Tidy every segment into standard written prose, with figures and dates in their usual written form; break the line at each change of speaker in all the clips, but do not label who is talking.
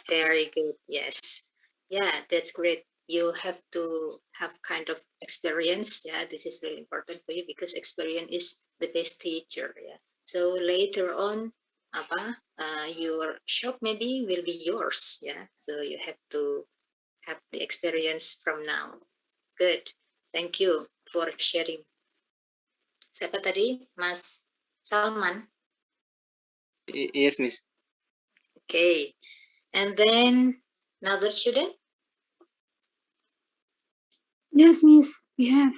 Very good. Yes. Yeah, that's great. You have to have kind of experience. Yeah, this is really important for you because experience is the best teacher. Yeah. So later on, your shop maybe will be yours. Yeah. So you have to have the experience from now. Good. Thank you for sharing. Siapa tadi? Mas Salman.
Yes, Miss.
Okay. And then another student.
Yes, Miss, we have.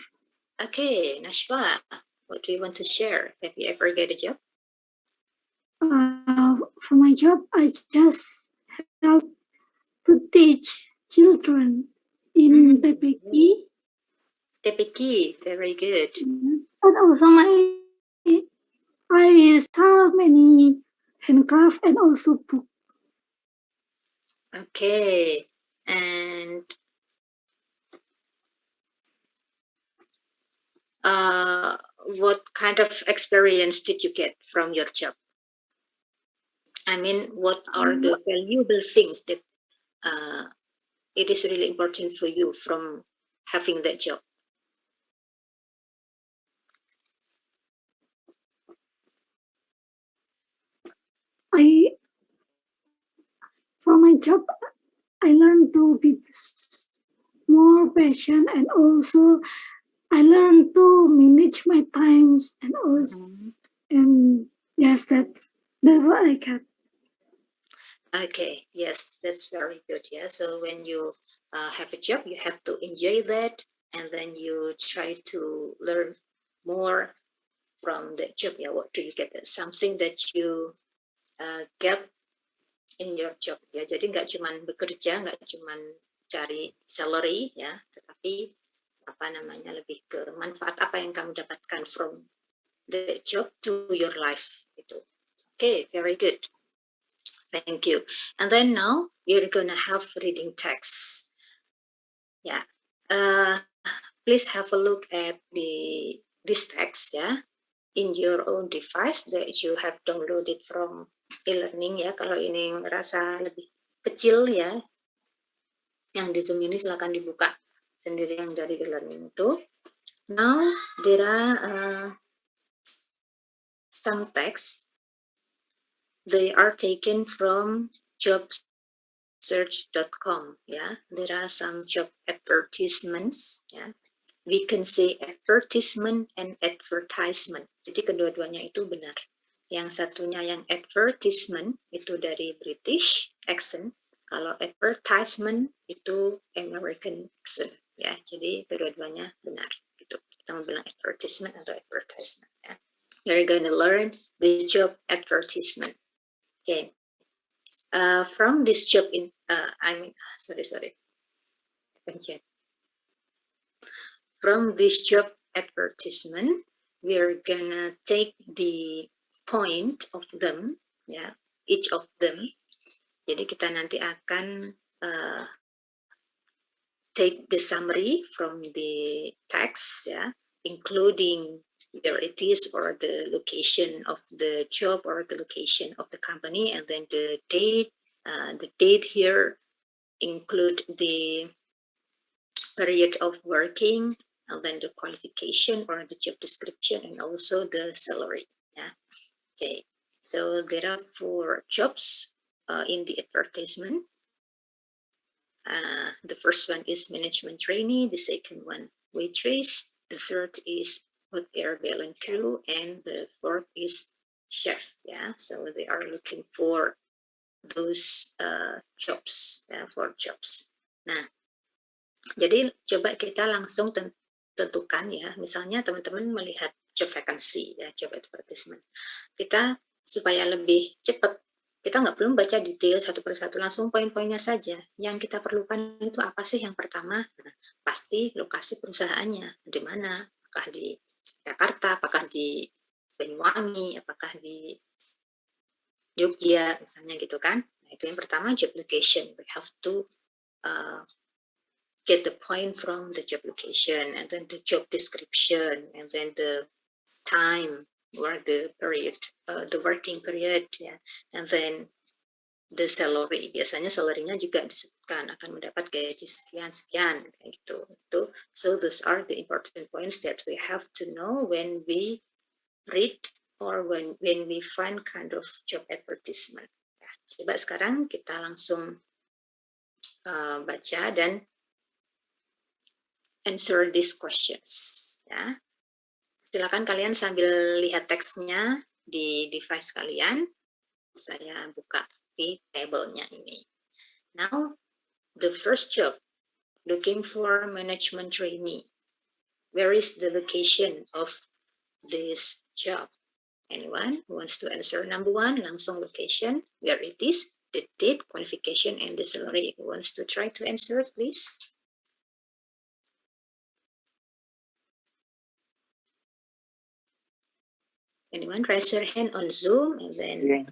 Okay, Nashwa, what do you want to share? Have you ever get a job?
For my job, I just help to teach children in TPK.
TPK, very good.
And also I sell many handcraft and also book.
Okay, and what kind of experience did you get from your job? I mean, what are the valuable things that it is really important for you from having that job?
From my job, I learned to be more patient, and also I learned to manage my times, and also and yes, that's what I got.
Okay, yes, that's very good. Yeah, so when you have a job, you have to enjoy that, and then you try to learn more from the job. Yeah, what do you get? Something that you get in your job. Ya, jadi nggak cuman bekerja, nggak cuman cari salary ya, tetapi apa namanya lebih ke manfaat apa yang kamu dapatkan from the job to your life. Gitu. Okay, very good. Thank you. And then now we're gonna have reading text. Yeah. Please have a look at this text ya in your own device that you have downloaded from e-learning ya. Kalau ini ngerasa lebih kecil ya, yang di Zoom ini silakan dibuka sendiri yang dari e-learning itu. Now there are some text. They are taken from jobsearch.com. Yeah, there are some job advertisements. Yeah, we can say advertisement and advertisement. Jadi kedua-duanya itu benar. Yang satunya yang advertisement itu dari British accent. Kalau advertisement itu American accent. Ya, jadi kedua-duanya benar. Gitu. Kita mau bilang advertisement atau advertisement. Ya. You're going to learn the job advertisement. Okay. From this job from this job advertisement, we're gonna take the point of them, ya, each of them. Jadi kita nanti akan take the summary from the text, ya, including where it is or the location of the job or the location of the company, and then the date. The date here include the period of working, and then the qualification or the job description, and also the salary. Yeah. Okay. So there are 4 jobs in the advertisement. The first one is management trainee. The second one, waitress. The third is hot air balloon crew, and the fourth is chef. Yeah. So they are looking for those jobs. Yeah, 4 jobs. Nah, jadi coba kita langsung tentukan ya, misalnya teman-teman melihat job vacancy ya, job advertisement. Kita supaya lebih cepat, kita nggak perlu baca detail satu persatu, langsung poin-poinnya saja. Yang kita perlukan itu apa sih yang pertama? Nah, pasti lokasi perusahaannya, di mana? Apakah di Jakarta, apakah di Banyuwangi, apakah di Jogja, misalnya gitu kan. Nah, itu yang pertama, job location. We have to get the point from the job location, and then the job description, and then the time or the period, the working period, yeah, and then the salary. Biasanya salary-nya juga disebutkan akan mendapat gaji sekian-sekian kayak gitu. So those are the important points that we have to know when we read or when we find kind of job advertisement. Ya, coba sekarang kita langsung baca dan answer these questions. Ya. Silakan kalian sambil lihat teksnya di device kalian. Saya buka di tabelnya ini. Now, the first job, looking for management trainee. Where is the location of this job? Anyone who wants to answer number one? Langsung location, where it is, the date, qualification, and the salary. Who wants to try to answer, please? Anyone raise your hand on Zoom and then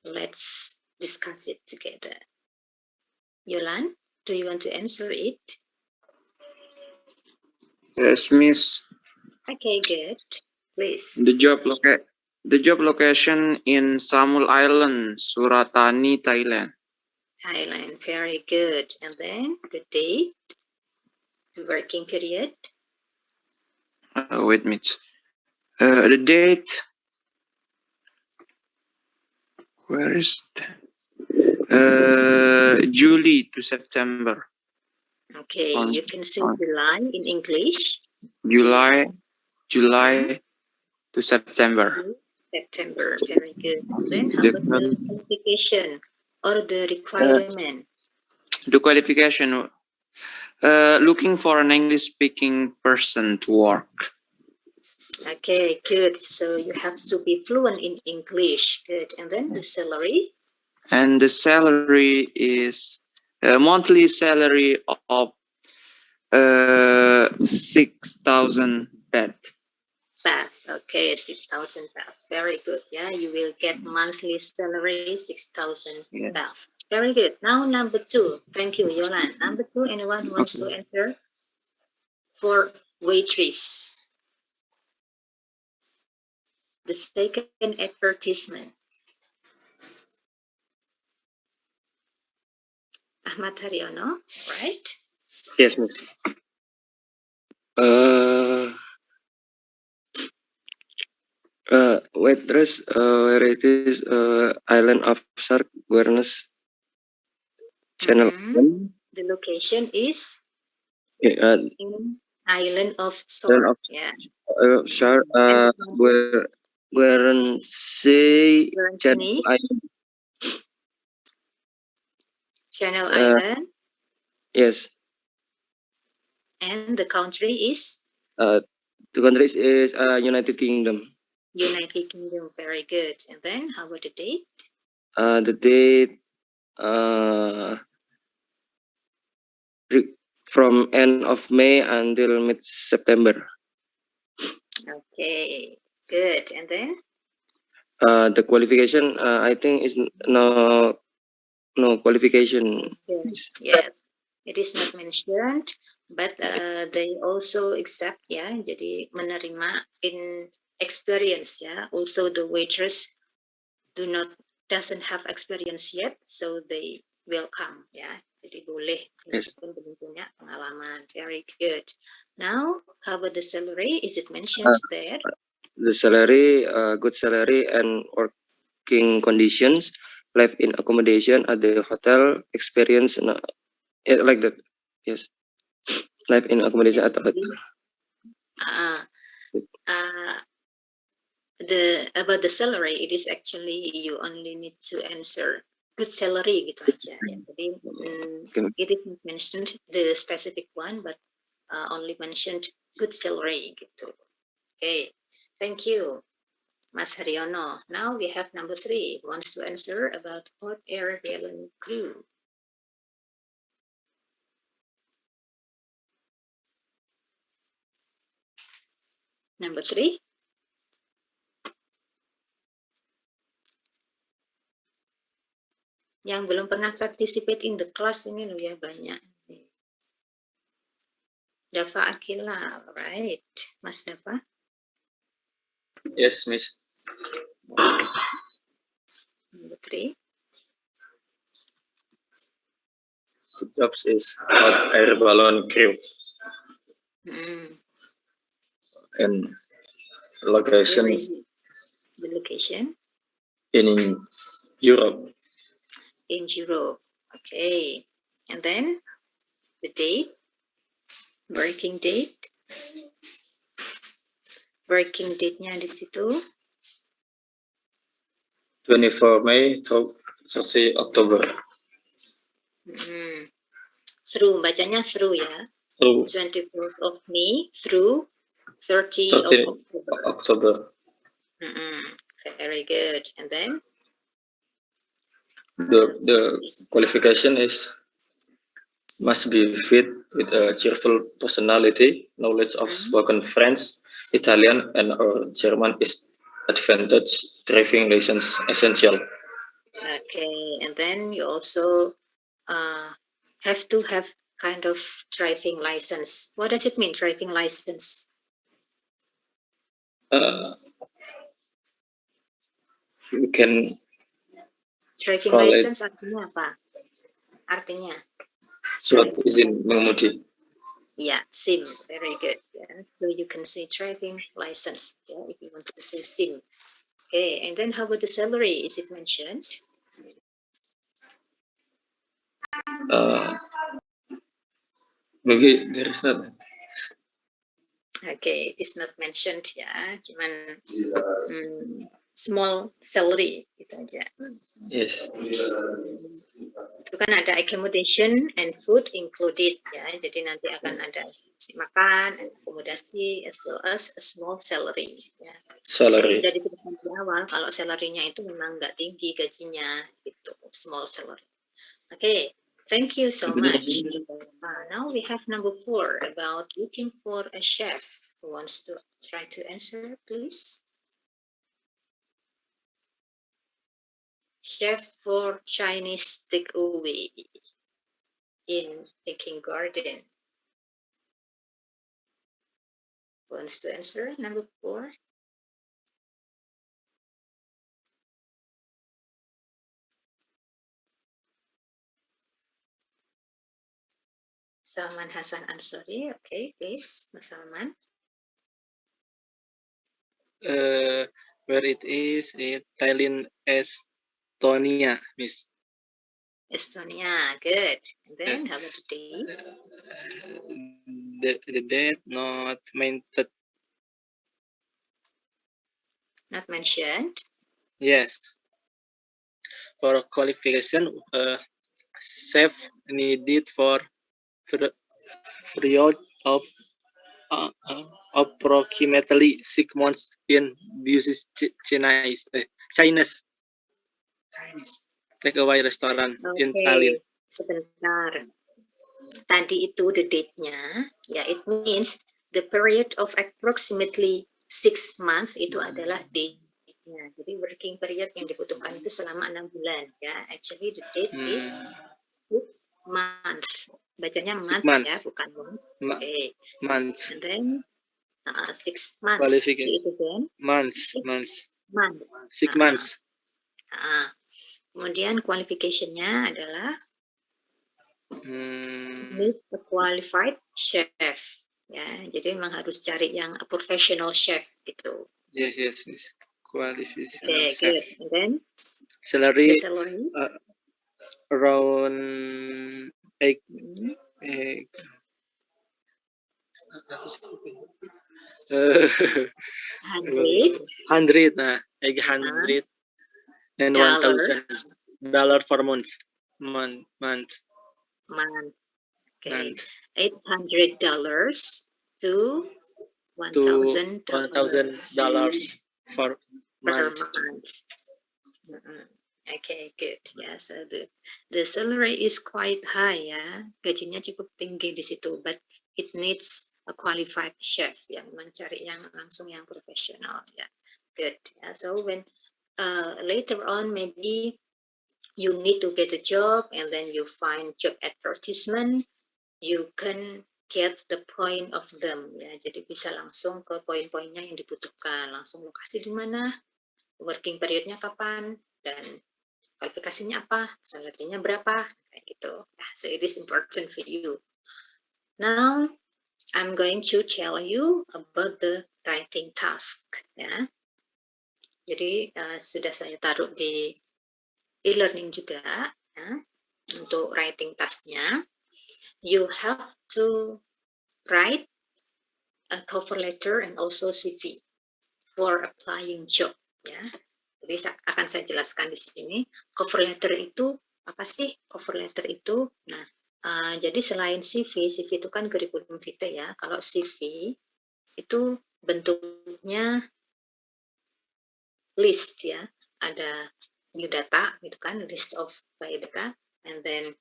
let's discuss it together. Yolan, do you want to answer it?
Yes, Miss.
Okay, good. Please.
The job location in Samul Island, Suratani, Thailand.
Thailand, very good. And then the date, the working period.
Wait, Miss. The date. Where is that? July to September.
Okay,
On-
you can say
on-
July in English.
July to September.
September, very good. And then how about the qualification or the requirement?
The qualification. Looking for an English-speaking person to work.
Okay, good. So you have to be fluent in English. Good. And then the salary?
And the salary is a monthly salary of 6,000 baht.
Baht. Okay, 6,000 baht. Very good. Yeah, you will get monthly salary 6,000
Yeah.
baht. Very good. Now number two. Thank you, Yolan. Number two, anyone who wants to enter for waitress? The second advertisement. Ahmad Haryono, right?
Yes, Miss. Waitress, where it is, Island of Shark Awareness Channel.
Mhm. The location is in Island of Sword.
Island of
Yeah.
Shark, Guernsey Channel
Guernsey,
Island.
Channel Island,
Yes.
and the country is
The country is United Kingdom.
United Kingdom. Very good. And then how about the date?
The date from end of May until mid September.
Okay, good. And then
The qualification, I think is no qualification.
yes, it is not mentioned, but they also accept ya. Jadi menerima in experience ya. Also the waitress doesn't have experience yet, so they welcome ya. Jadi boleh meskipun belum punya pengalaman. Very good. Now, how about the salary? Is it mentioned there?
The salary, good salary and working conditions, life in accommodation at the hotel, experience, like that. Yes, life in accommodation at the hotel.
About the salary, it is actually you only need to answer good salary gitu aja ya. Jadi it is not mentioned the specific one, but only mentioned good salary gitu. Okay, thank you, Mas Haryono. Now we have number three. Who wants to answer about hot air balloon crew? Number three. Yang belum pernah participate in the class ini loh ya banyak. Dava Akila, right? Mas Dava?
Yes, Miss.
Number three.
jobs is hot air balloon crew
Mm.
and
Where
location
is it? The location
in Europe.
in Europe. Okay. And then the date, working date. Working date-nya di situ.
24 May to 30 October.
Through, bacanya through ya.
Through
24th of May through 30 of
30
October.
October.
Very good. And then
The qualification is must be fit with a cheerful personality, knowledge of spoken French, Italian, and or German is advantage, driving license essential.
okay, and then you also have to have kind of driving license. What does it mean, driving license?
You can
Driving
call it
license artinya apa? Artinya?
surat izin mengemudi.
Yeah, SIM. Very good. Yeah. So you can say driving license, yeah, if you want to say SIM. Okay, and then how about the salary? Is it mentioned?
Maybe there is not.
Okay, it is not mentioned ya, cuman small salary gitu aja.
Yes.
Itu kan ada accommodation and food included ya, jadi nanti akan ada makan, akomodasi, as well as a small salary. Ya.
Salary.
Sudah disebutkan di awal kalau salary-nya itu memang nggak tinggi gajinya, gitu, small salary. Okay. Thank you so much. Now we have number 4 about looking for a chef. Who wants to try to answer, please? Chef for Chinese takeaway in Peking Garden. Who wants to answer number 4? Salman Hasan Ansari. Okay, please, Mas Salman.
Where it is in Thailand, Estonia, Miss.
Estonia, good. And then how about the date?
The date not mentioned.
Not mentioned.
Yes. For qualification, chef needed for period of approximately 6 months in business Chinese takeaway restaurant in Thailand.
Sebentar. Tadi itu the date-nya, ya, it means the period of approximately 6 months itu adalah date-nya. Jadi working period yang dibutuhkan itu selama 6 bulan, ya. Actually the date is 6 months. Bacanya month ya, bukan month. Okay.
Months.
And then 6 months.
Qualification.
See it again.
Months. 6 months.
Kemudian qualification-nya adalah need a qualified chef. Ya, jadi memang harus cari yang a professional chef gitu.
Yes. Qualification.
Okay,
chef.
good. And then
Salary,
the salary
around 800 and $1,000 for month.
Okay, $800 to $1,000
for
per
month.
month. Okay, good. Yeah, so the salary is quite high ya, gajinya cukup tinggi di situ, but it needs a qualified chef yang mencari yang langsung yang profesional ya. Good. Yeah, so when later on maybe you need to get a job and then you find job advertisement, you can get the point of them ya. Jadi bisa langsung ke poin-poinnya yang dibutuhkan, langsung lokasi di mana, working periodnya kapan, dan kualifikasinya apa, salary-nya berapa, kayak gitu. So it is important for you. Now I'm going to tell you about the writing task. Ya. Jadi sudah saya taruh di e-learning juga. Ya. Untuk writing task-nya, you have to write a cover letter and also CV for applying job. Ya. Jadi akan saya jelaskan di sini. Cover letter itu apa sih? Cover letter itu, nah, jadi selain CV itu kan curriculum vitae ya. Kalau CV itu bentuknya list ya. Ada biodata gitu kan, list of biodata, and then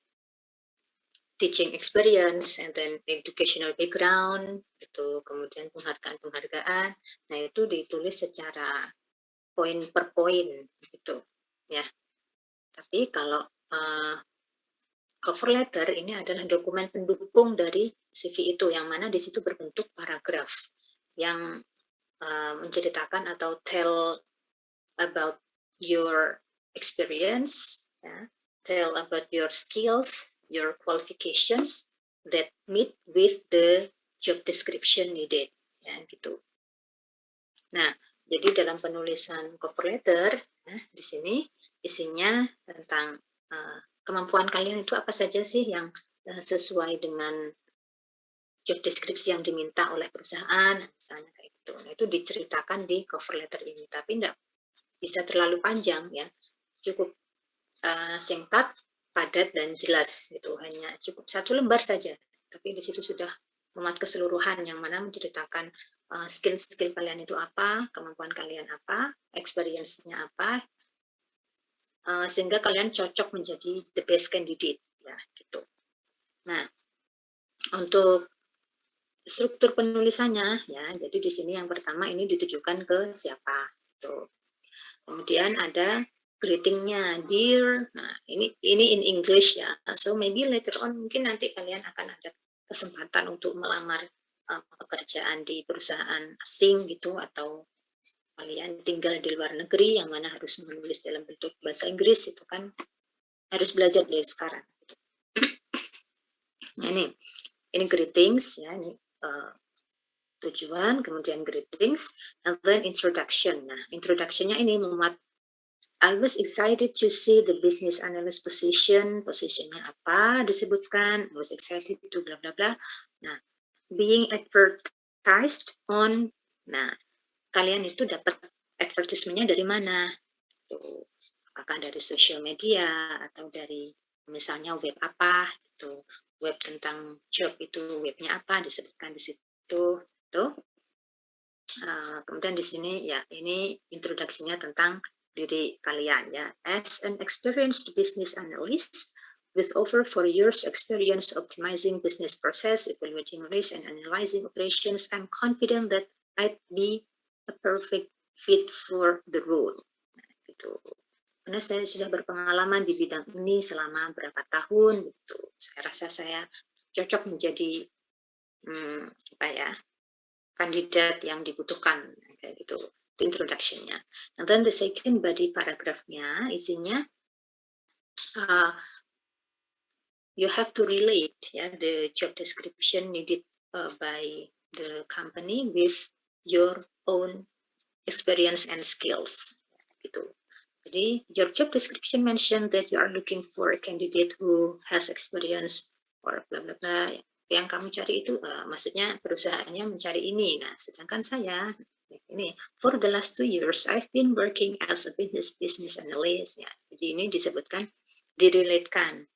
teaching experience, and then educational background, itu kemudian penghargaan. Nah itu ditulis secara poin per poin gitu ya. Tapi kalau cover letter ini adalah dokumen pendukung dari CV itu, yang mana di situ berbentuk paragraf yang menceritakan atau tell about your experience, ya, tell about your skills, your qualifications that meet with the job description needed, ya gitu. Nah, jadi dalam penulisan cover letter, ya, di sini isinya tentang kemampuan kalian itu apa saja sih yang sesuai dengan job deskripsi yang diminta oleh perusahaan, misalnya kayak gitu. Nah, itu diceritakan di cover letter ini, tapi enggak bisa terlalu panjang ya, cukup singkat, padat dan jelas gitu, hanya cukup 1 lembar saja. Tapi di situ sudah memuat keseluruhan yang mana menceritakan skill-skill kalian itu apa, kemampuan kalian apa, experience-nya apa, sehingga kalian cocok menjadi the best candidate ya gitu. Nah, untuk struktur penulisannya ya, jadi di sini yang pertama ini ditujukan ke siapa gitu. Kemudian ada greeting-nya, dear. Nah, ini in English ya. So maybe later on mungkin nanti kalian akan ada kesempatan untuk melamar pekerjaan di perusahaan asing gitu, atau kalian tinggal di luar negeri yang mana harus menulis dalam bentuk bahasa Inggris, itu kan harus belajar dari sekarang. Gitu. Nah, ini greetings ya, ini tujuan, kemudian greetings, and then introduction. Nah, introduction-nya ini memuat I was excited to see the business analyst position. Posisinya apa disebutkan. I was excited to bla bla bla. Nah, being advertised on. Nah, kalian itu dapat advertisement-nya dari mana? Tuh, apakah dari social media atau dari misalnya web apa? Itu web tentang job itu webnya apa disebutkan di situ. Tuh. Kemudian di sini ya ini introduksinya tentang diri kalian ya. As an experienced business analyst with over 4 years experience optimizing business process, evaluating risk, and analyzing operations, I'm confident that I'd be a perfect fit for the role. Nah, gitu. Karena saya sudah berpengalaman di bidang ini selama berapa tahun, gitu. Saya rasa saya cocok menjadi kandidat yang dibutuhkan kayak gitu. Introduction-nya. And then the second body paragraph-nya isinya you have to relate ya the job description needed by the company with your own experience and skills gitu. Jadi your job description mentioned that you are looking for a candidate who has experience or bla bla bla. Yang kamu cari itu maksudnya perusahaannya mencari ini. Nah, sedangkan saya ini for the last 2 years I've been working as a business analyst ya. Jadi ini disebutkan direlatekan.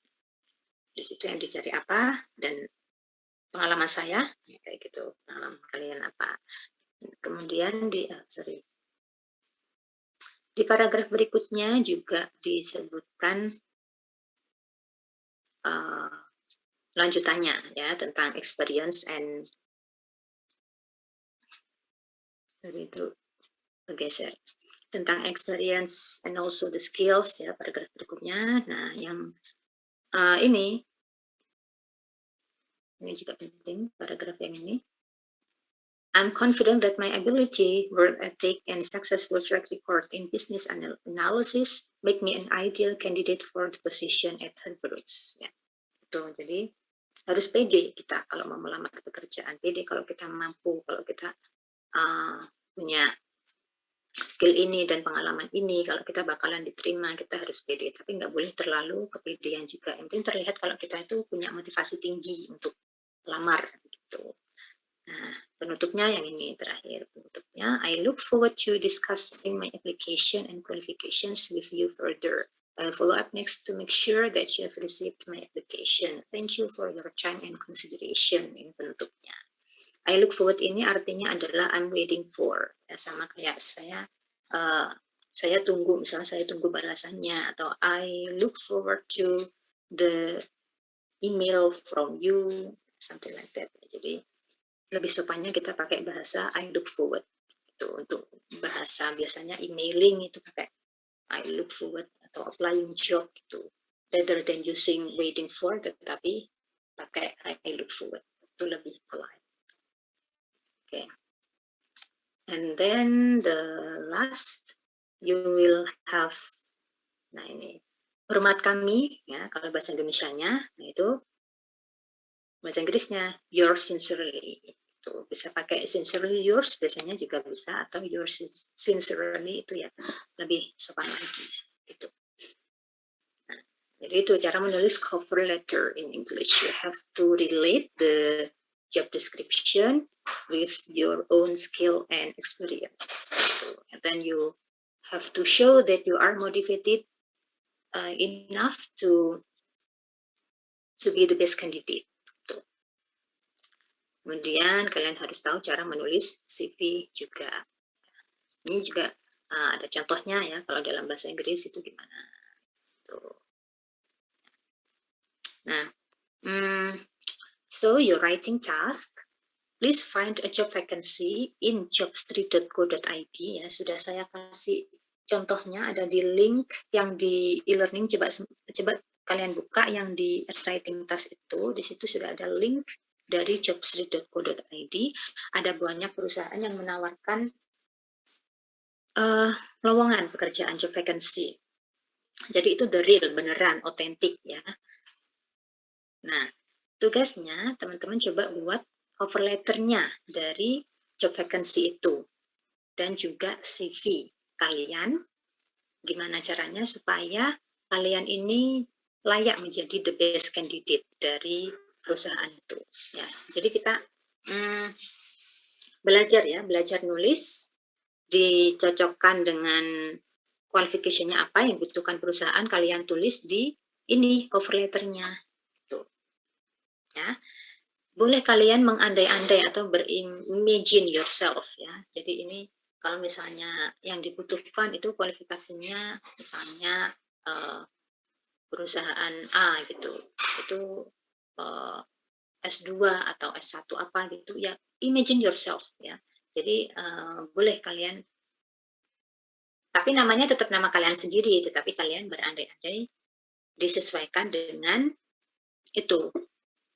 Di situ yang dicari apa dan pengalaman saya ya, kayak gitu. Pengalaman kalian apa. Kemudian di paragraf berikutnya juga disebutkan lanjutannya ya tentang experience and itu bergeser tentang experience and also the skills ya paragraf berikutnya. Nah yang ini juga penting paragraf yang ini I'm confident that my ability, work ethic, and successful track record in business analysis make me an ideal candidate for the position at Herberts. Ya, itu. Jadi harus pede kita kalau mau melamar pekerjaan. Pede kalau kita mampu, kalau kita punya skill ini dan pengalaman ini, kalau kita bakalan diterima, kita harus pede. Tapi nggak boleh terlalu kepedean juga. Yang penting terlihat kalau kita itu punya motivasi tinggi untuk lamar gitu. Nah, penutupnya yang ini terakhir penutupnya. I look forward to discussing my application and qualifications with you further. I'll follow up next to make sure that you have received my application. Thank you for your time and consideration. Ini penutupnya. I look forward ini artinya adalah I'm waiting for. Ya, sama kayak saya tunggu, misalnya saya tunggu balasannya, atau I look forward to the email from you, something like that. Jadi lebih sopannya kita pakai bahasa I look forward. Itu untuk bahasa biasanya emailing itu pakai I look forward atau applying job gitu. Rather than using waiting for, tetapi pakai I look forward. Itu lebih polite. Okay. And then the last you will have, nah ini hormat kami ya kalau bahasa Indonesianya, nah itu bahasa Inggrisnya yours sincerely. Itu bisa pakai sincerely yours biasanya juga bisa, atau yours sincerely itu ya lebih sopan lagi gitu. Nah, jadi itu cara menulis cover letter in English. You have to relate the job description with your own skill and experience. And then you have to show that you are motivated enough to be the best candidate. Kemudian kalian harus tahu cara menulis CV juga. Ini juga ada contohnya ya, kalau dalam bahasa Inggris itu gimana. Tuh. Nah, so your writing task, please find a job vacancy in jobstreet.co.id ya. Sudah saya kasih contohnya ada di link yang di e-learning, coba kalian buka yang di writing task itu, di situ sudah ada link dari jobstreet.co.id. Ada banyak perusahaan yang menawarkan lowongan pekerjaan, job vacancy. Jadi itu the real, beneran, otentik ya. Nah, tugasnya teman-teman coba buat cover letternya dari job vacancy itu. Dan juga CV kalian. Gimana caranya supaya kalian ini layak menjadi the best candidate dari perusahaan itu. Ya, jadi kita belajar nulis, dicocokkan dengan qualification-nya apa yang dibutuhkan perusahaan, kalian tulis di ini cover letternya. Gitu. Ya. Boleh kalian mengandai-andai atau berimagine yourself ya. Jadi ini kalau misalnya yang dibutuhkan itu kualifikasinya misalnya perusahaan A gitu. Itu S2 atau S1 apa gitu ya, imagine yourself ya. Jadi boleh kalian, tapi namanya tetap nama kalian sendiri, tetapi kalian berandai-andai disesuaikan dengan itu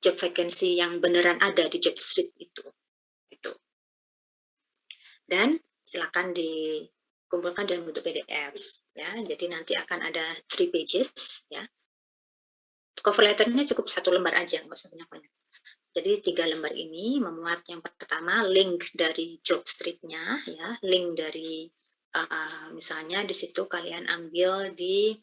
job vacancy yang beneran ada di job street itu. Dan silakan dikumpulkan dalam bentuk PDF ya. Jadi nanti akan ada 3 pages ya. Cover letternya cukup 1 lembar aja, nggak usah banyak-banyak. Jadi 3 lembar ini memuat yang pertama link dari job street-nya ya, link dari misalnya di situ kalian ambil di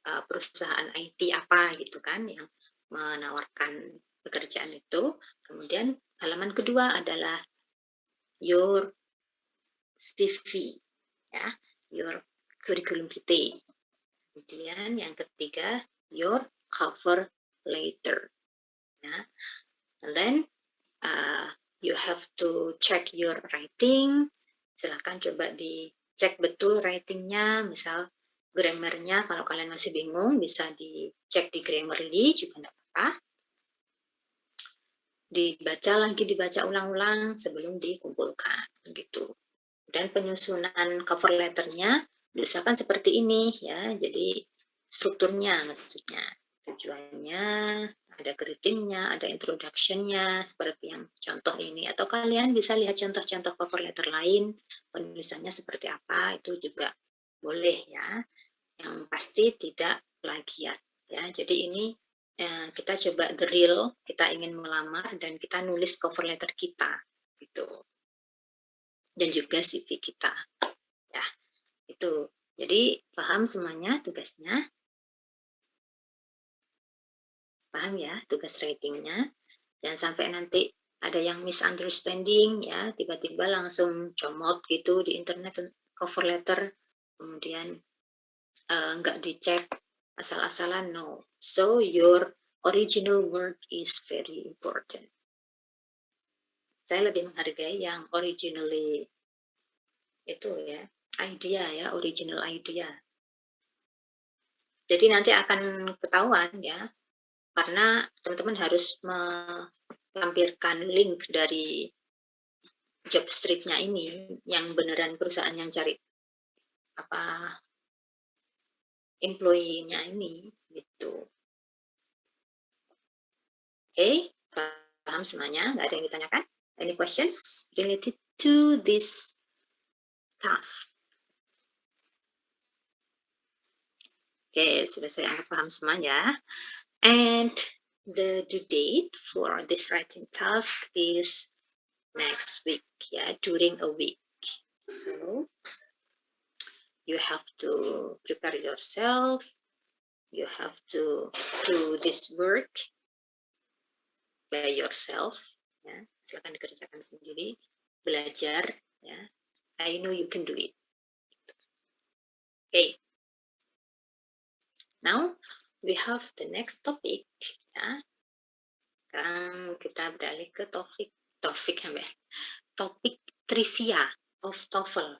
perusahaan IT apa gitu kan yang menawarkan pekerjaan itu. Kemudian halaman kedua adalah your CV ya, your curriculum vitae. Kemudian yang ketiga your cover letter ya. And then you have to check your writing. Silahkan coba dicek betul writingnya, misal grammarnya kalau kalian masih bingung bisa dicek di Grammarly juga enggak apa-apa. Dibaca ulang-ulang sebelum dikumpulkan gitu. Dan penyusunan cover letternya diusahakan seperti ini ya. Jadi strukturnya maksudnya tujuannya, ada greetingnya, ada introduction-nya, seperti yang contoh ini. Atau kalian bisa lihat contoh-contoh cover letter lain, penulisannya seperti apa, itu juga boleh ya. Yang pasti tidak plagiat ya. Jadi ini kita coba drill, kita ingin melamar dan kita nulis cover letter kita gitu. Dan juga CV kita. Ya, itu. Jadi paham semuanya tugasnya? Paham ya tugas writingnya? Jangan sampai nanti ada yang misunderstanding ya, tiba-tiba langsung comot gitu di internet cover letter, kemudian nggak dicek asal-asalan, no. So your original work is very important. Saya lebih menghargai yang originally itu ya, idea ya, original idea. Jadi nanti akan ketahuan ya, karena teman-teman harus melampirkan link dari job street-nya ini, yang beneran perusahaan yang cari apa employee-nya ini gitu. Oke, paham semuanya? Nggak ada yang ditanyakan? Any questions related to this task? Oke, sudah saya anggap paham semuanya. And the due date for this writing task is next week, ya, during a week. So, you have to prepare yourself. You have to do this work by yourself. Ya, silakan dikerjakan sendiri, belajar. Ya, I know you can do it. Okay. Now we have the next topic. Ya. Sekarang kita beralih ke topik trivia of TOEFL.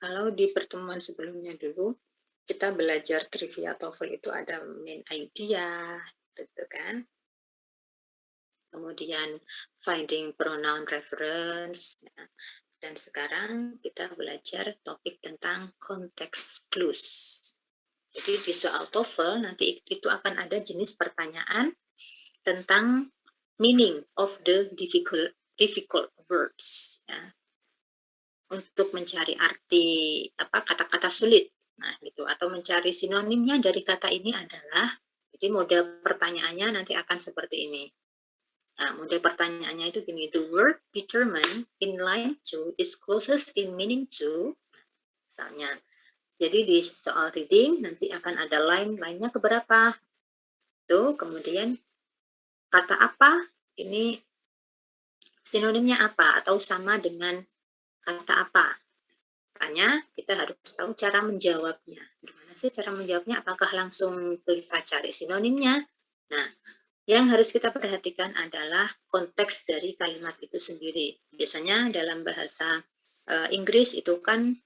Kalau di pertemuan sebelumnya dulu kita belajar trivia TOEFL itu ada main idea, gitu kan? Kemudian finding pronoun reference, ya. Dan sekarang kita belajar topik tentang context clues. Jadi di soal TOEFL nanti itu akan ada jenis pertanyaan tentang meaning of the difficult words, ya. Untuk mencari arti kata-kata sulit, nah gitu, atau mencari sinonimnya dari kata ini adalah, jadi model pertanyaannya nanti akan seperti ini. Nah, model pertanyaannya itu gini, the word determined in line 2 is closest in meaning to, misalnya. Jadi di soal reading nanti akan ada line-nya keberapa. Tuh, kemudian kata apa, ini sinonimnya apa atau sama dengan kata apa. Makanya kita harus tahu cara menjawabnya. Gimana sih cara menjawabnya? Apakah langsung kita cari sinonimnya? Nah, yang harus kita perhatikan adalah konteks dari kalimat itu sendiri. Biasanya dalam bahasa Inggris itu kan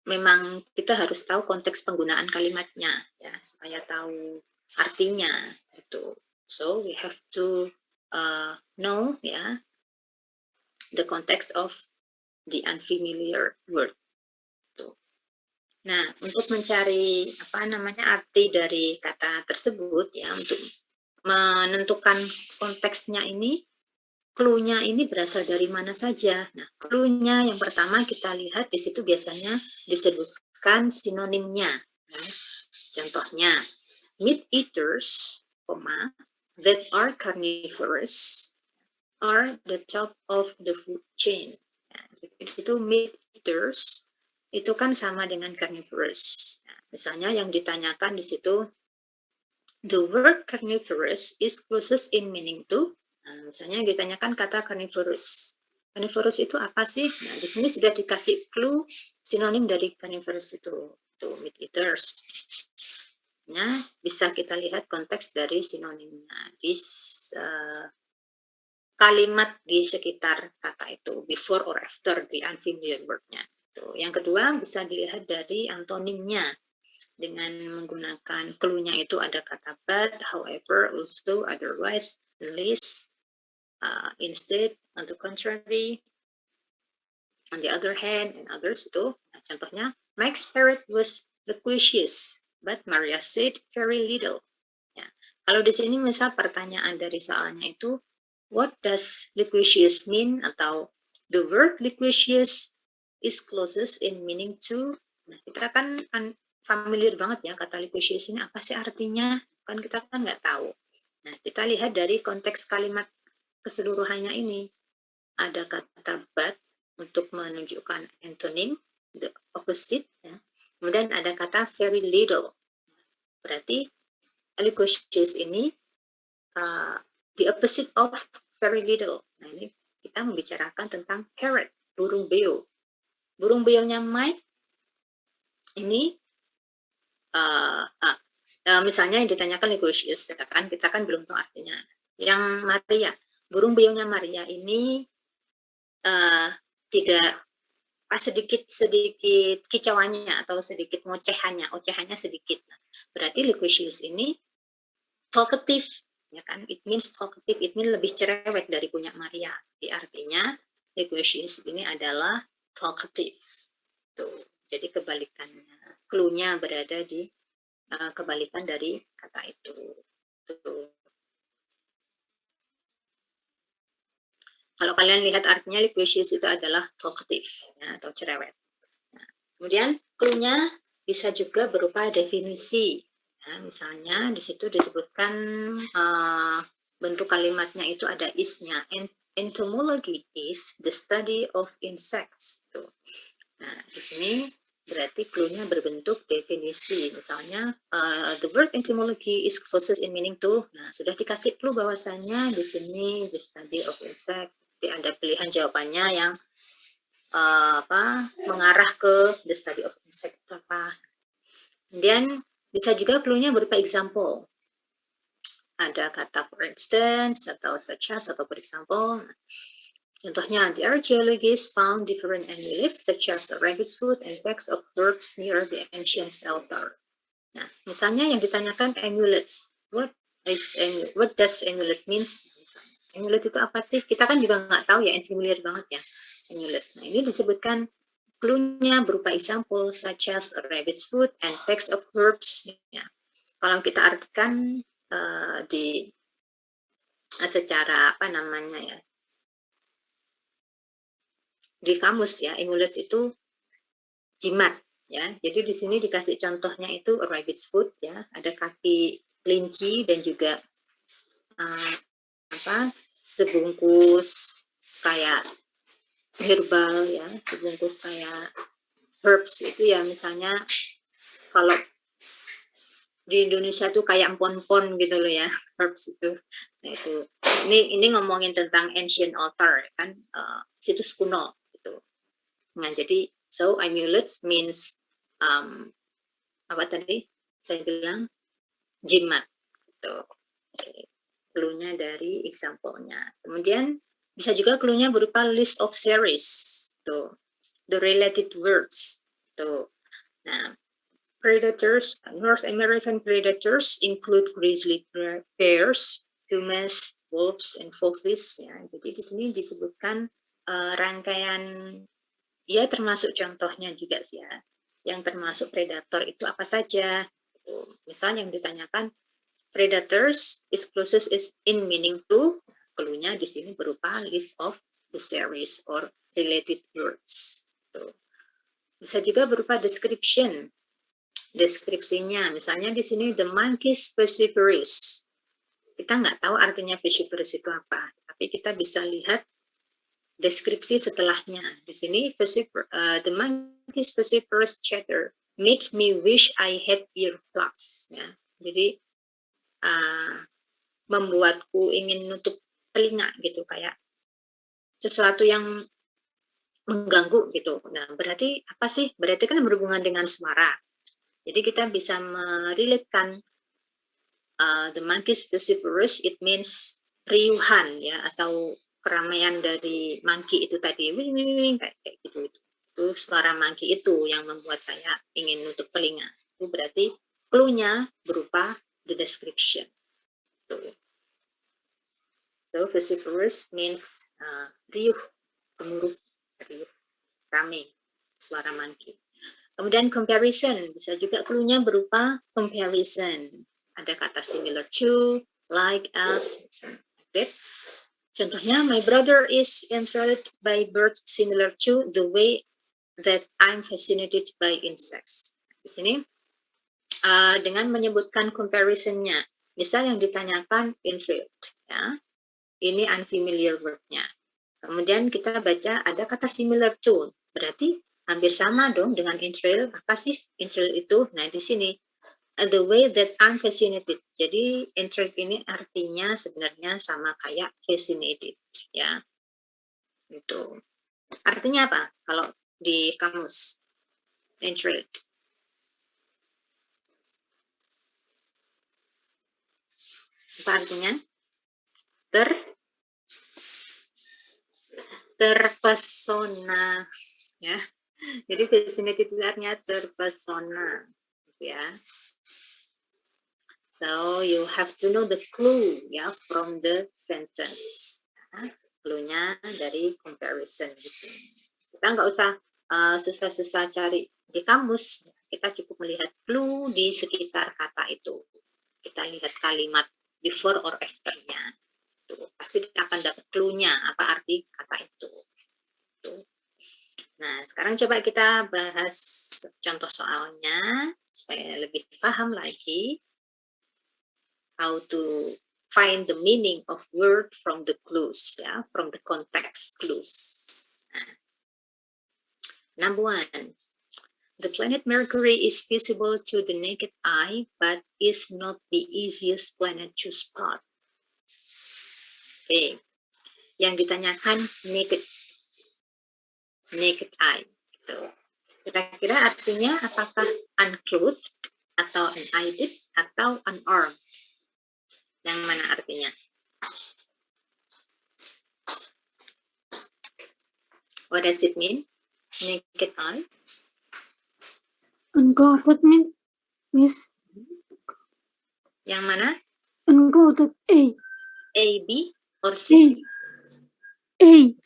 memang kita harus tahu konteks penggunaan kalimatnya ya, supaya tahu artinya gitu. So we have to know ya the context of the unfamiliar word. Nah, untuk mencari arti dari kata tersebut ya, untuk menentukan konteksnya ini, clue-nya ini berasal dari mana saja. Nah, clue-nya yang pertama kita lihat di situ biasanya disebutkan sinonimnya. Nah, contohnya, meat eaters, that are carnivorous are the top of the food chain. Nah, itu meat eaters itu kan sama dengan carnivorous. Nah, misalnya yang ditanyakan di situ, the word carnivorous is closest in meaning to. Nah, misalnya yang ditanyakan kata carnivorous. Carnivorous itu apa sih? Nah, di sini sudah dikasih clue sinonim dari carnivorous itu meat eaters. Nah, bisa kita lihat konteks dari sinonimnya di kalimat di sekitar kata itu, before or after the unfamiliar word-nya. Yang kedua bisa dilihat dari antonimnya. Dengan menggunakan clue-nya itu ada kata but, however, also, otherwise, least, instead, on the contrary, on the other hand, and others itu. Nah, contohnya, Mike's parrot was loquacious. but Maria said very little. Ya. Kalau di sini misal pertanyaan dari soalnya itu, what does liquidous mean? Atau the word liquidous is closest in meaning to. Nah, kita kan familiar banget ya kata liquidous ini apa sih artinya? Kan kita kan nggak tahu. Nah, kita lihat dari konteks kalimat keseluruhannya ini. Ada kata but untuk menunjukkan antonym, the opposite. Ya. Kemudian ada kata very little. Berarti liquidous ini the opposite of very little. Nah, ini kita membicarakan tentang parrot, burung beo. Burung beonya Mike ini misalnya yang ditanyakan liquidous, kan kita kan belum tahu artinya. Yang Maria, burung beonya Maria ini tidak sedikit kicauannya atau sedikit ocehannya sedikit. Berarti liquidous ini talkative, ya kan? It means talkative, it means lebih cerewet dari punya Maria. Jadi artinya liquidous ini adalah talkative. Tuh. Jadi kebalikannya, clue-nya berada di kebalikan dari kata itu. Tuh. Kalau kalian lihat artinya liquidous itu adalah talkative, ya, atau cerewet. Nah, kemudian clue-nya bisa juga berupa definisi. Ya, misalnya di situ disebutkan bentuk kalimatnya itu ada is-nya. Entomology is the study of insects. Tuh. Nah, di sini berarti clue-nya berbentuk definisi. Misalnya the word entomology is closest in meaning to. Nah, sudah dikasih clue bahwasannya di sini the study of insects. Ada pilihan jawabannya yang mengarah ke the study of insect itu apa. Kemudian bisa juga clue-nya berupa example. Ada kata for instance atau such as atau for example. Contohnya, the archaeologists found different amulets such as a rabbit's foot and packs of herbs near the ancient altar. Nah, misalnya yang ditanyakan amulets. What does amulet means? Amulet itu apa sih? Kita kan juga nggak tahu ya, familiar banget ya amulet. Nah, ini disebutkan clue-nya berupa example such as a rabbit's foot and packs of herbs. Ya. Kalau kita artikan secara apa namanya ya, di kamus ya, amulet itu jimat ya. Jadi di sini dikasih contohnya itu a rabbit's foot ya, ada kaki kelinci dan juga sebungkus kayak herbal ya, sebungkus kayak herbs itu ya, misalnya kalau di Indonesia tuh kayak empon-pon gitu loh ya, herbs itu. Nah, itu ini ngomongin tentang ancient altar kan, situs kuno gitu. Nah, jadi so amulets means apa tadi saya bilang jimat gitu. Clue-nya dari example-nya. Kemudian bisa juga clue-nya berupa list of series, tuh, the related words, tuh. Nah, predators, North American predators include grizzly bears, pumas, wolves, and foxes. Ya, jadi di sini disebutkan rangkaian, ya termasuk contohnya juga sih ya, yang termasuk predator itu apa saja. Tuh. Misalnya yang ditanyakan predators is closest is in meaning to, clue-nya di sini berupa list of the series or related words. Tuh. Bisa juga berupa description. Deskripsinya, misalnya di sini the monkeys vociferous. Kita nggak tahu artinya vociferous itu apa, tapi kita bisa lihat deskripsi setelahnya. Di sini the monkeys vociferous chatter made me wish I had earplugs. Ya. Jadi membuatku ingin nutup telinga gitu, kayak sesuatu yang mengganggu gitu. Nah, berarti apa sih? Berarti kan berhubungan dengan suara. Jadi kita bisa merelatekan the monkeys vociferous, it means riuhan ya, atau keramaian dari monkey itu tadi, wing wing wing kayak gitu. Itu suara monkey itu yang membuat saya ingin nutup telinga. Itu berarti clue-nya berupa the description. So vociferous means riuh, gemuruh, riuh, rame, suara monkey. Kemudian comparison, bisa juga clue-nya berupa comparison. Ada kata similar to, like, as, gitu. Contohnya, my brother is interested by birds similar to the way that I'm fascinated by insects. Di sini dengan menyebutkan comparison-nya, misal yang ditanyakan intrigued, ya, ini unfamiliar word-nya. Kemudian kita baca ada kata similar to, berarti hampir sama dong dengan intrigued. Apa sih intrigued itu? Nah, di sini the way that I'm fascinated. Jadi intrigued ini artinya sebenarnya sama kayak fascinated, ya. Itu. Artinya apa? Kalau di kamus intrigued. Apa artinya? Terpesona, ya. Jadi fascinated itu artinya terpesona, ya. So you have to know the clue, ya, from the sentence. Nah, clue-nya dari comparison di sini. Kita nggak usah susah-susah cari di kamus. Kita cukup melihat clue di sekitar kata itu. Kita lihat kalimat before or after-nya. Pasti kita akan dapat clue-nya, apa arti kata itu. Nah, sekarang coba kita bahas contoh soalnya, supaya lebih paham lagi how to find the meaning of word from the clues, ya, from the context clues. Nah, number 1, the planet Mercury is visible to the naked eye, but is not the easiest planet to spot. Oke, yang ditanyakan naked eye. Gitu. Kira-kira artinya apakah unclothed, atau unaided, atau unarmed? Yang mana artinya? What does it mean? Naked eye?
Unclothed miss.
Yang mana?
Unclothed A.
A, B, or C?
A.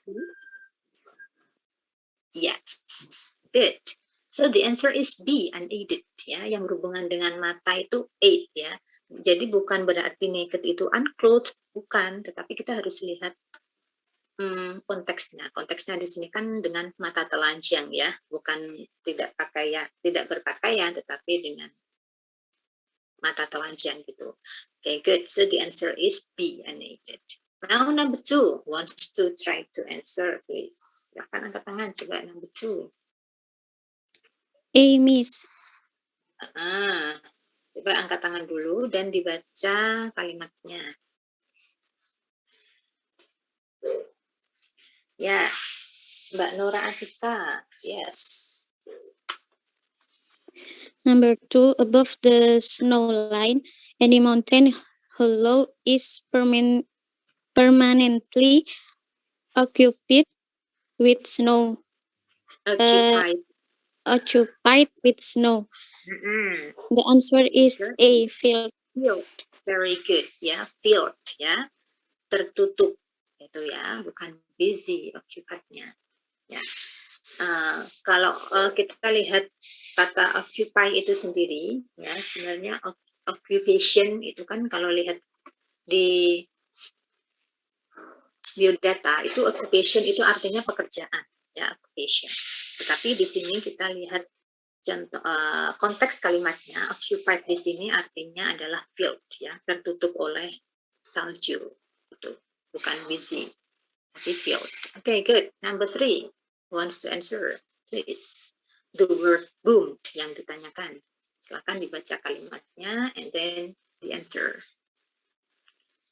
Yes, good. So the answer is B, unaided, ya. Yang berhubungan dengan mata itu aid, ya. Jadi bukan berarti naked itu unclothed, bukan. Tetapi kita harus lihat konteksnya. Konteksnya di sini kan dengan mata telanjang, ya. Bukan tidak berpakaian, tetapi dengan mata telanjang gitu. Okay, good. So the answer is B, unaided. Now number 2, wants to try to answer, please. Silakan angkat tangan, coba number 2.
A, miss.
Coba angkat tangan dulu dan dibaca kalimatnya. Ya, Mbak Nora Atika. Yes.
Number 2, above the snow line, any mountain hollow is permanently occupied with snow. Occupied with snow. The answer is A, field.
Field. Very good, ya. Field, ya. Tertutup. Itu ya, bukan busy occupied-nya. Ya. Kalau kita lihat kata occupy itu sendiri, ya, sebenarnya occupation itu kan kalau lihat di biodata itu occupation itu artinya pekerjaan, ya, occupation. Tetapi di sini kita lihat contoh konteks kalimatnya, occupied di sini artinya adalah field, ya, tertutup oleh salju, itu bukan busy, tapi field. Okay, good. Number 3 wants to answer, please. The word boomed yang ditanyakan. Silakan dibaca kalimatnya and then the answer.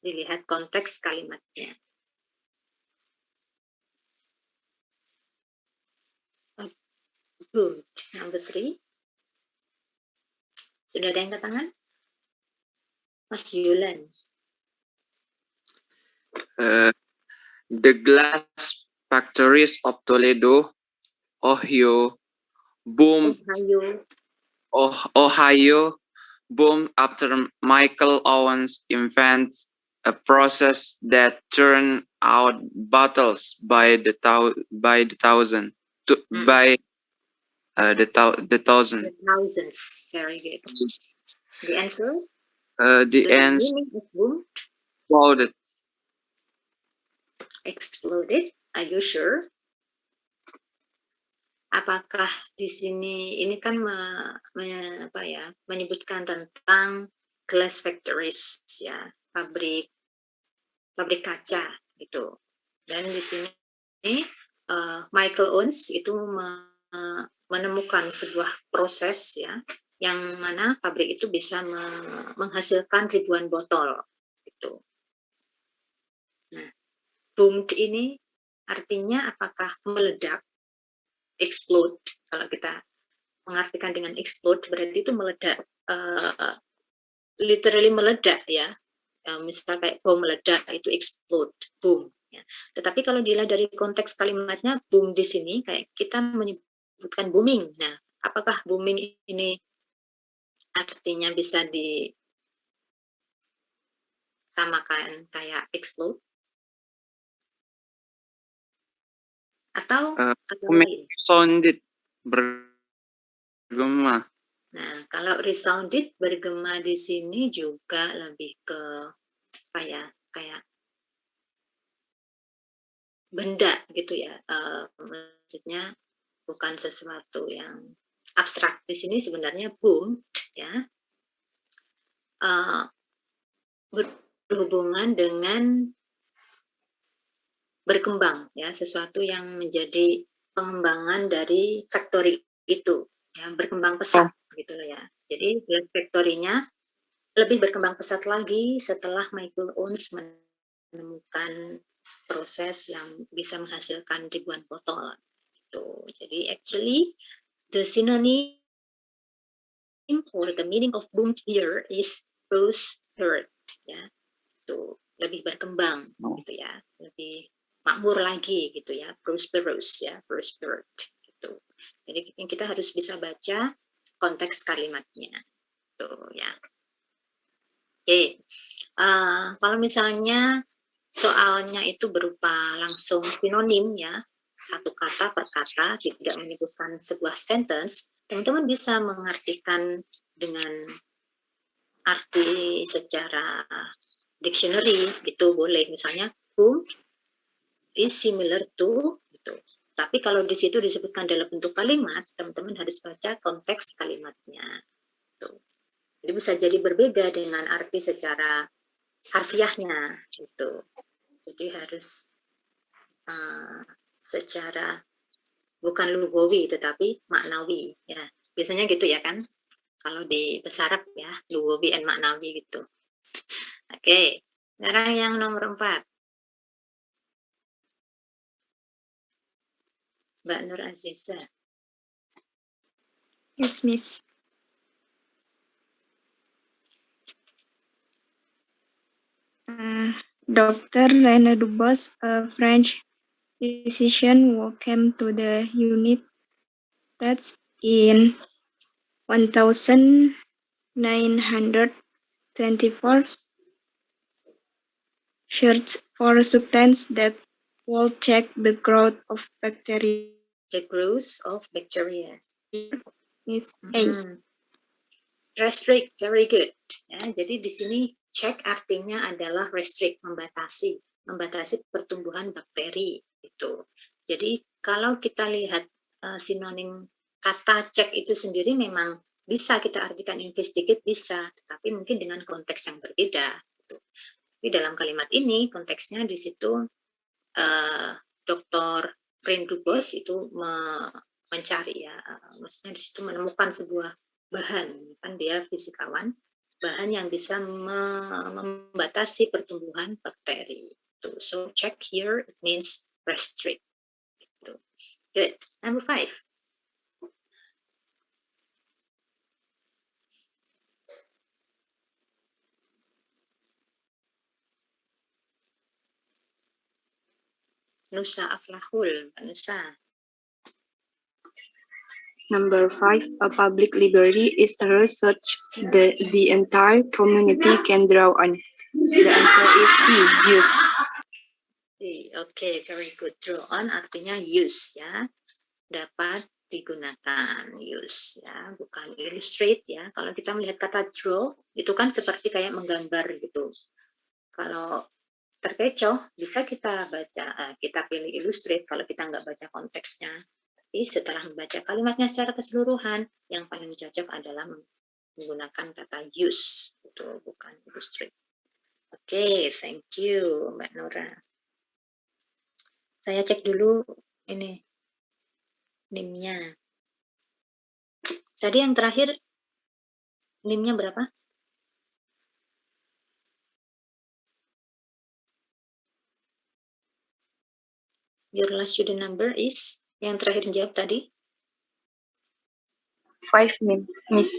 Dilihat konteks kalimatnya. Boomed. Number 3. Sudah ada yang angkat tangan? Mas Yulan.
The glass factories of Toledo, Ohio, boomed after Michael Owens invents a process that turned out bottles by the thousand. The thousand.
The thousands. Very good. The answer?
The ants
meaning of boom,
exploded.
exploded. Are you sure? Apakah di sini ini kan menyebutkan tentang glass factories, ya, pabrik kaca gitu. Dan di sini Michael Owens itu menemukan sebuah proses, ya, yang mana pabrik itu bisa menghasilkan ribuan botol gitu. Nah, boomed ini artinya apakah meledak, explode. Kalau kita mengartikan dengan explode berarti itu meledak, literally meledak, ya. Misal kayak bom meledak itu explode, boom. Ya. Tetapi kalau dilihat dari konteks kalimatnya, boom di sini kayak kita menyebutkan booming. Nah, apakah booming ini artinya bisa disamakan kayak explode? Atau
Sounded, bergema.
Nah, kalau resounded, bergema di sini juga lebih ke kayak benda gitu, ya. Maksudnya bukan sesuatu yang abstrak. Di sini sebenarnya boom, ya, berhubungan dengan berkembang, ya, sesuatu yang menjadi pengembangan dari factory itu, ya, berkembang pesat gitu, ya. Jadi factory-nya lebih berkembang pesat lagi setelah Michael Owens menemukan proses yang bisa menghasilkan ribuan botol itu. Jadi actually the synonym or the meaning of boom here is prospered, ya. Itu lebih berkembang gitu, ya, lebih makmur lagi gitu, ya, prosperous, ya, prospered gitu. Jadi kita harus bisa baca konteks kalimatnya tuh, ya. Oke. Kalau misalnya soalnya itu berupa langsung sinonim, ya, satu kata per kata, tidak menyebutkan sebuah sentence, teman-teman bisa mengartikan dengan arti secara dictionary gitu, boleh. Misalnya whom is similar to gitu. Tapi kalau di situ disebutkan dalam bentuk kalimat, teman-teman harus baca konteks kalimatnya. Tuh. Jadi bisa jadi berbeda dengan arti secara harfiahnya gitu. Jadi harus secara bukan lugawi tetapi maknawi, ya. Biasanya gitu, ya kan? Kalau di bahasa Arab, ya, lugawi and maknawi gitu. Oke, sekarang yang nomor 4. Mbak Nur Aziza.
Yes, Miss. Dr. René Dubos, a French physician who came to the United States in 1924, searched for substances that will check the growth of bacteria.
The growth of bacteria.
Miss A.
Restrict, very good. Ya, jadi di sini check artinya adalah restrict, membatasi pertumbuhan bakteri itu. Jadi kalau kita lihat sinonim kata check itu sendiri memang bisa kita artikan investigate, bisa, tetapi mungkin dengan konteks yang berbeda. Gitu. Tapi dalam kalimat ini konteksnya di situ Dr. René Dubos itu mencari, ya, maksudnya di situ menemukan sebuah bahan, kan dia fisikawan, bahan yang bisa membatasi pertumbuhan bakteri. So check here it means restrict. Good. Number 5. Nusa Aflahul, Nusa.
Number 5, a public library is a research that the entire community can draw on. The answer is C, use.
Okay, very good. Draw on artinya use, ya. Dapat digunakan, use ya, bukan illustrate ya. Kalau kita melihat kata draw itu kan seperti kayak menggambar gitu. Kalau terkecoh bisa kita baca, kita pilih illustrate kalau kita nggak baca konteksnya. Tapi setelah membaca kalimatnya secara keseluruhan, yang paling cocok adalah menggunakan kata use, itu bukan illustrate. Oke, thank you Mbak Nora. Saya cek dulu ini NIM-nya. Tadi yang terakhir NIM-nya berapa? Your last student number is, yang terakhir jawab tadi?
5, Miss.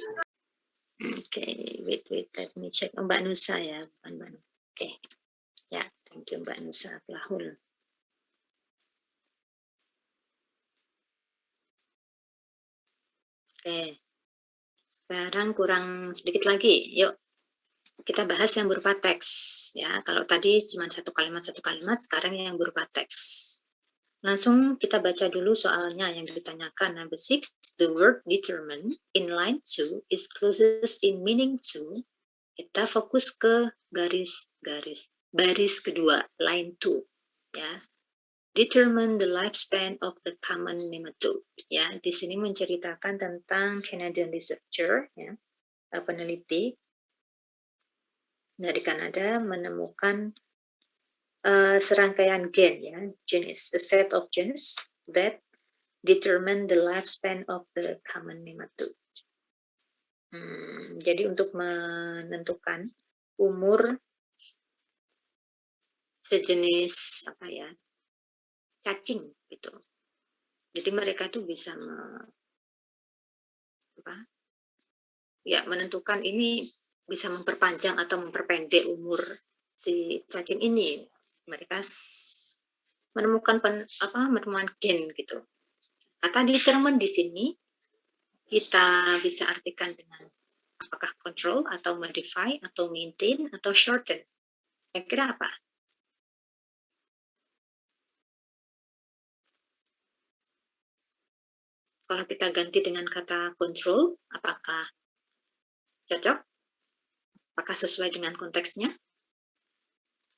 Okay, wait, let me check. Mbak Nusa ya, bukan Mbak Nusa. Oke, ya, thank you Mbak Nusa Flahul. Oke, sekarang kurang sedikit lagi. Yuk, kita bahas yang berupa teks. Ya, kalau tadi cuma satu kalimat, sekarang yang berupa teks. Langsung kita baca dulu soalnya yang ditanyakan. Number 6, the word determine in line 2 is closest in meaning to. Kita fokus ke baris kedua, line 2. Ya. Determine the lifespan of the common nematode. Ya, di sini menceritakan tentang Canadian researcher, ya, peneliti dari Kanada menemukan serangkaian gen, ya, genus, a set of genus that determine the lifespan of the common nematode. Jadi untuk menentukan umur sejenis apa ya, cacing gitu. Jadi mereka tuh bisa menentukan ini bisa memperpanjang atau memperpendek umur si cacing ini. Mereka menemukan menemukan gen gitu. Kata determine di sini kita bisa artikan dengan apakah control atau modify atau maintain atau shorten. Kira-kira apa? Kalau kita ganti dengan kata control, apakah cocok? Apakah sesuai dengan konteksnya?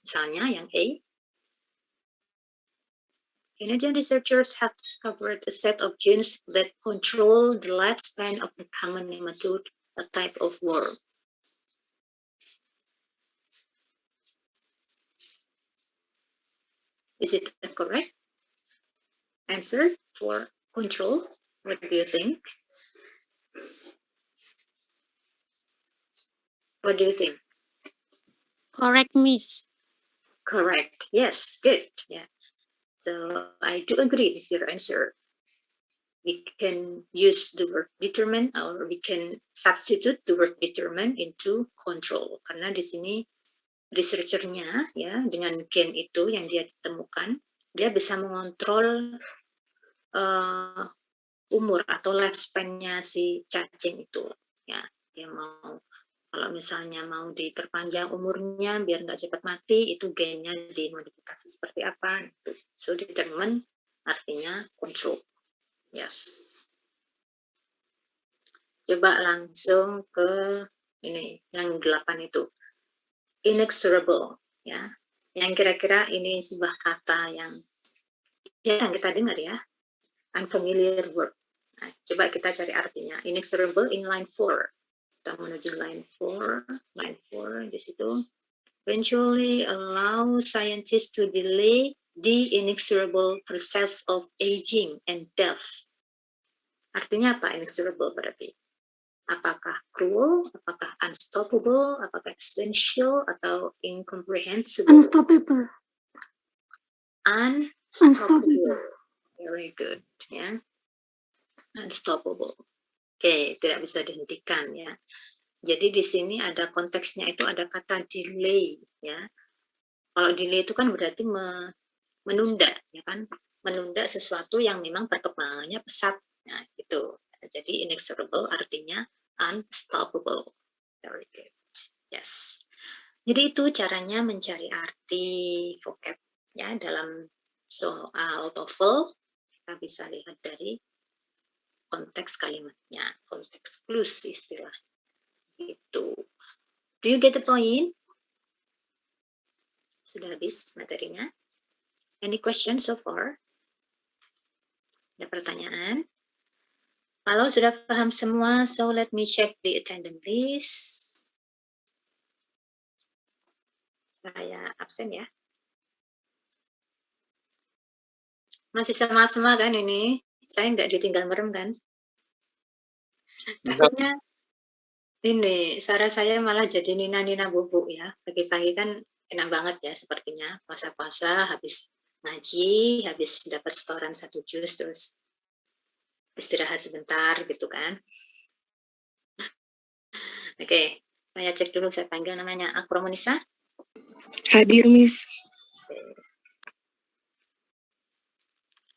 Misalnya yang A. Canadian researchers have discovered a set of genes that control the lifespan of the common nematode, a type of worm. Is it the correct answer for control? What do you think? What do you think?
Correct, Miss.
Correct. Yes, good. Yeah. So I do agree with your answer. We can use the word determine or we can substitute the word determine into control. Karena di sini researchernya ya dengan gen itu yang dia temukan, dia bisa mengontrol umur atau lifespan-nya si cacing itu. Ya, dia mau kalau misalnya mau diperpanjang umurnya biar nggak cepat mati, itu gennya dimodifikasi seperti apa. So determine artinya control. Yes. Coba langsung ke ini yang 8 itu. Inexorable, ya. Yang kira-kira ini sebuah kata yang jarang kita dengar ya. Unfamiliar word. Nah, coba kita cari artinya. Inexorable in line 4. Kita menuju line 4 di situ. Eventually allow scientists to delay the inexorable process of aging and death. Artinya apa inexorable berarti? Apakah cruel, apakah unstoppable, apakah essential, atau incomprehensible?
Unstoppable.
Unstoppable. Very good, ya. Unstoppable. Oke, tidak bisa dihentikan, ya. Jadi di sini ada konteksnya itu ada kata delay, ya. Kalau delay itu kan berarti menunda, ya kan? Menunda sesuatu yang memang perkembangannya pesat. Nah, gitu. Jadi inexorable artinya unstoppable. Very good. Yes. Jadi itu caranya mencari arti vocab ya dalam soal TOEFL. Kita bisa lihat dari konteks kalimatnya, konteks plus istilah itu. Do you get the point? Sudah habis materinya? Any questions so far? Ada pertanyaan? Kalau sudah paham semua, so let me check the attendance list. Saya absen ya. Masih sama semua kan ini? Saya nggak ditinggal merem kan? Takutnya ini suara saya malah jadi nina-nina bubuk ya. Pagi-pagi kan enak banget ya sepertinya. Puasa-puasa, habis ngaji, habis dapat setoran 1 juz, terus istirahat sebentar gitu kan. Oke, saya cek dulu, saya panggil namanya Akromonisa.
Hadir, Miss.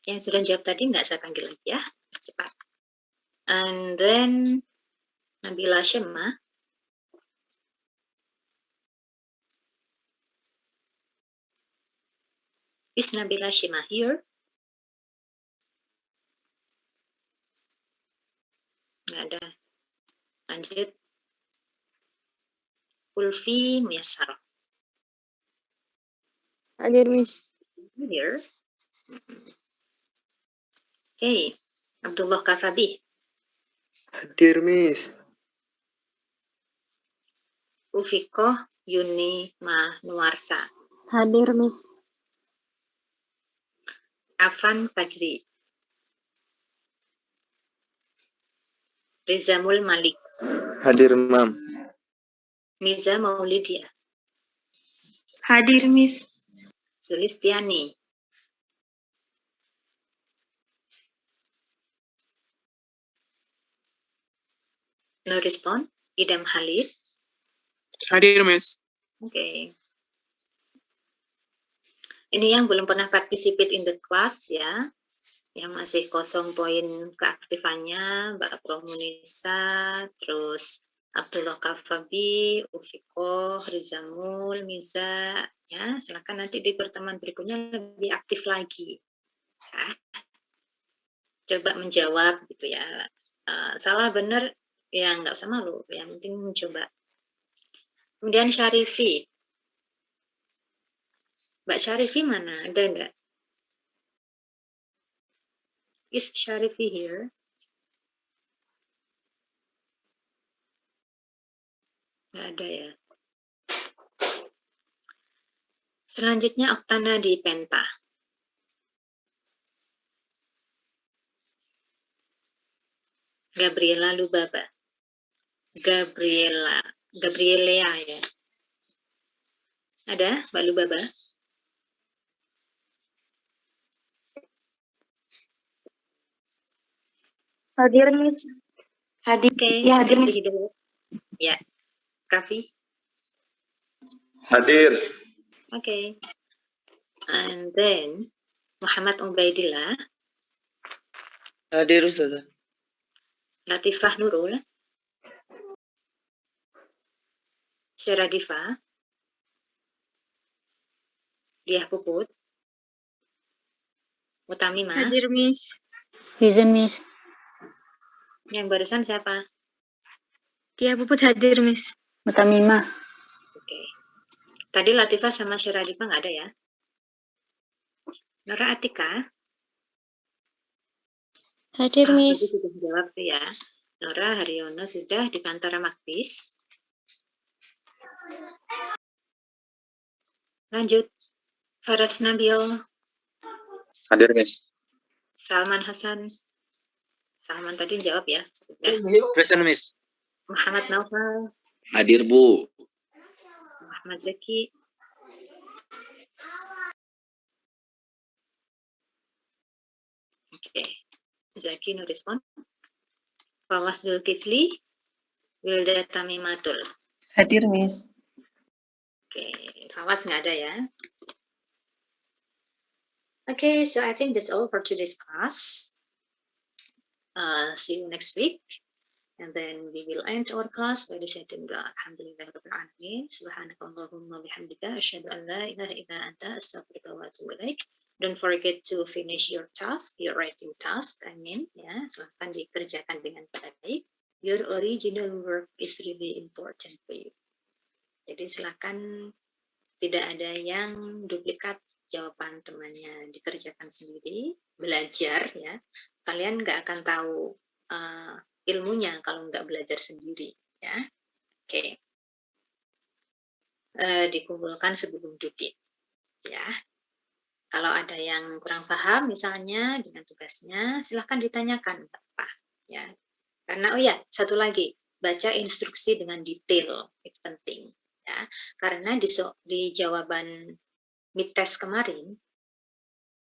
Yang sudah jawab tadi nggak saya panggil lagi ya, cepat. And then Nabila Shema. Is Nabila Shema here? Nggak ada. Lanjut. Ulfi Miasar.
Hadir, Miss.
Here. Okay. Abdullah Kafabi.
Hadir, Miss.
Ufiko Yuni Nuarsa.
Hadir, Miss.
Afan Fajri. Rizamul Malik.
Hadir, Mam.
Miza Maulidia.
Hadir, Miss.
Sulistiani. No respond. Idam Halid.
Hadir, Miss.
Oke. Ini yang belum pernah participate in the class ya. Yang masih kosong poin keaktifannya, Mbak Promunisa, terus Abdullah Kafabi, Ufiko, Rizamul, Miza, ya silakan nanti di pertemuan berikutnya lebih aktif lagi. Ya. Coba menjawab gitu ya. Salah benar ya nggak usah malu, yang penting mencoba. Kemudian Syarifi. Mbak Syarifi mana? Ada enggak? Is Syarifi here? Nggak ada ya. Selanjutnya Oktana di Penta. Gabriela Lubaba. Gabrielea ya. Ada Mbak Lubaba?
Hadir, Miss. Hadir.
Oke.
Ya, hadir, Miss.
Ya. Raffi?
Hadir.
Oke. And then Muhammad Ubaidillah.
Hadir, Ustazah.
Latifah Nurul. Syaradifa. Diah Puput. Mutamima.
Hadir, Miss.
Present, Miss.
Yang barusan siapa?
Dia Puput hadir, Miss.
Mutamima.
Oke. Tadi Latifah sama Syaradifa nggak ada ya? Nora Atika.
Hadir,
Tadi
Miss.
sudah jawab tuh ya. Nora Haryono sudah di Kantara Maktis. Lanjut. Faras Nabil.
Hadir, Miss.
Salman Hasan. Salman tadi jawab ya. Sudah.
Present, Miss.
Muhammad Naufal.
Hadir, Bu.
Muhammad Zaki. Oke. Zaki no respon. Fawas Zulkifli. Wilda Tamimatul.
Hadir, Miss.
Oke. Fawas nggak ada ya. Okay, so I think that's all for today's class. See you next week. And then we will end our class by reciting doa. Alhamdulillahirabbil alamin. Subhanakallahumma bihamdika asyhadu an la ilaha illa anta astaghfiruka wa atubu ilaik. don't forget to finish your task, your writing task. Ya, silahkan dikerjakan dengan baik. Your original work is really important for you. Jadi silahkan tidak ada yang duplikat jawaban temannya, dikerjakan sendiri, belajar ya. Kalian nggak akan tahu ilmunya kalau nggak belajar sendiri ya. Oke. Dikumpulkan sebelum duduk ya. Kalau ada yang kurang paham misalnya dengan tugasnya, silahkan ditanyakan apa ya. Karena oh ya, satu lagi, baca instruksi dengan detail, itu penting ya. Karena di jawaban mid test kemarin,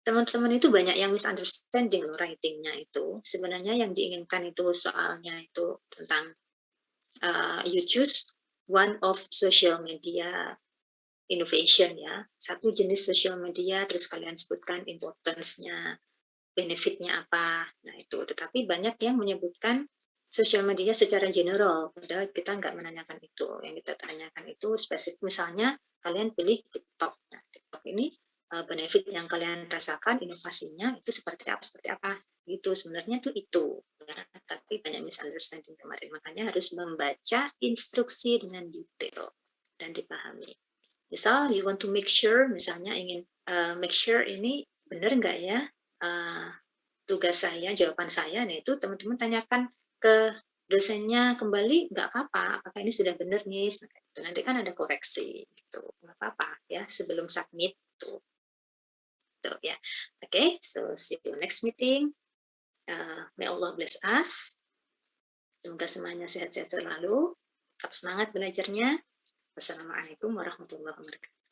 teman-teman itu banyak yang misunderstanding loh writing-nya itu. Sebenarnya yang diinginkan itu soalnya itu tentang you choose one of social media innovation ya, satu jenis social media, terus kalian sebutkan importance-nya, benefit-nya apa. Nah itu, tetapi banyak yang menyebutkan social media secara general, padahal kita nggak menanyakan itu. Yang kita tanyakan itu spesifik, misalnya kalian pilih TikTok. Nah, TikTok ini benefit yang kalian rasakan, inovasinya itu seperti apa gitu. Sebenarnya itu ya. Tapi banyak misunderstanding kemarin, makanya harus membaca instruksi dengan detail dan dipahami. Misal you want to make sure, misalnya ingin make sure ini benar nggak ya tugas saya, jawaban saya. Nah itu teman-teman tanyakan ke dosennya kembali, nggak apa-apa, apakah ini sudah benar nih. Nah, nanti kan ada koreksi gitu, nggak apa-apa ya sebelum submit tuh ya. Oke, so see you next meeting. May Allah bless us. Semoga semuanya sehat-sehat selalu. Tetap semangat belajarnya. Wassalamualaikum warahmatullahi wabarakatuh.